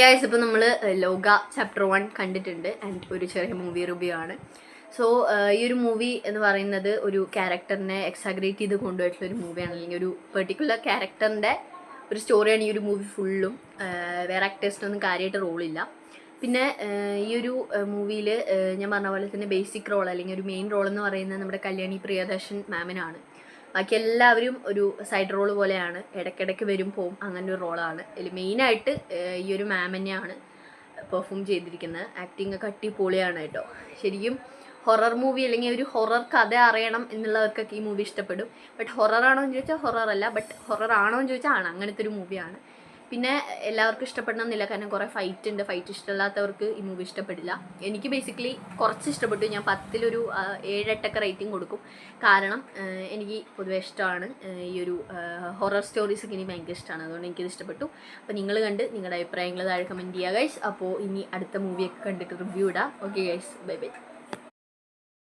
Guys ഇപ്പോൾ നമ്മൾ ലോക ചാപ്റ്റർ 1 കണ്ടിട്ടുണ്ട് ആൻഡ് ഒരു ചെറിയ മൂവി റിവ്യൂ ആണ്. സോ ഈ ഒരു മൂവി എന്ന് പറയുന്നത് ഒരു ക്യാരക്ടറിനെ എക്സാഗ്രേറ്റ് ചെയ്ത് കൊണ്ടുപോയിട്ടുള്ള ഒരു മൂവിയാണ്, അല്ലെങ്കിൽ ഒരു പെർട്ടിക്കുലർ ക്യാരക്ടറിൻ്റെ ഒരു സ്റ്റോറിയാണ് ഈ ഒരു മൂവി ഫുള്ളും. വേറെ ആക്ടേഴ്സിനൊന്നും കാര്യമായിട്ട് റോളില്ല. പിന്നെ ഈ ഒരു മൂവിയിൽ ഞാൻ പറഞ്ഞ പോലെ തന്നെ ബേസിക് റോൾ അല്ലെങ്കിൽ ഒരു മെയിൻ റോൾ എന്ന് പറയുന്നത് നമ്മുടെ കല്യാണി പ്രിയദർശൻ മാമിനാണ്. ബാക്കി എല്ലാവരും ഒരു സൈഡ് റോൾ പോലെയാണ്, ഇടയ്ക്കിടയ്ക്ക് വരും പോവും, അങ്ങനെ ഒരു റോളാണ്. ഇതിൽ മെയിനായിട്ട് ഈ ഒരു മാം തന്നെയാണ് പെർഫോം ചെയ്തിരിക്കുന്നത്. ആക്ടിങ് ഒക്കെ അടിപൊളിയാണ് കേട്ടോ. ശരിക്കും ഹൊറർ മൂവി അല്ലെങ്കിൽ ഒരു ഹൊറർ കഥ അറിയണം എന്നുള്ളവർക്കൊക്കെ ഈ മൂവി ഇഷ്ടപ്പെടും. ബട്ട് ഹൊറർ ആണോ എന്ന് ചോദിച്ചാൽ ഹൊറർ അല്ല, ബട്ട് ഹൊറർ ആണോ എന്ന് ചോദിച്ചാൽ ആണ്, അങ്ങനത്തെ ഒരു മൂവിയാണ്. പിന്നെ എല്ലാവർക്കും ഇഷ്ടപ്പെടണമെന്നില്ല, കാരണം കുറേ ഫൈറ്റ് ഉണ്ട്. ഫൈറ്റ് ഇഷ്ടമില്ലാത്തവർക്ക് ഈ മൂവി ഇഷ്ടപ്പെടില്ല. എനിക്ക് ബേസിക്കലി കുറച്ച് ഇഷ്ടപ്പെട്ടു. ഞാൻ 10-ൽ 7-8 റേറ്റിംഗ് കൊടുക്കും. കാരണം എനിക്ക് പൊതുവേ ഇഷ്ടമാണ് ഈ ഒരു ഹൊറർ സ്റ്റോറീസൊക്കെ എനിക്ക് ഭയങ്കര ഇഷ്ടമാണ്, അതുകൊണ്ട് എനിക്കിത് ഇഷ്ടപ്പെട്ടു. അപ്പോൾ നിങ്ങൾ കണ്ട് നിങ്ങളുടെ അഭിപ്രായങ്ങൾ താഴെ കമൻറ്റ് ചെയ്യുക ഗൈസ്. അപ്പോൾ ഇനി അടുത്ത മൂവിയൊക്കെ കണ്ടിട്ട് റിവ്യൂ ഇടാം. Okay guys, bye bye.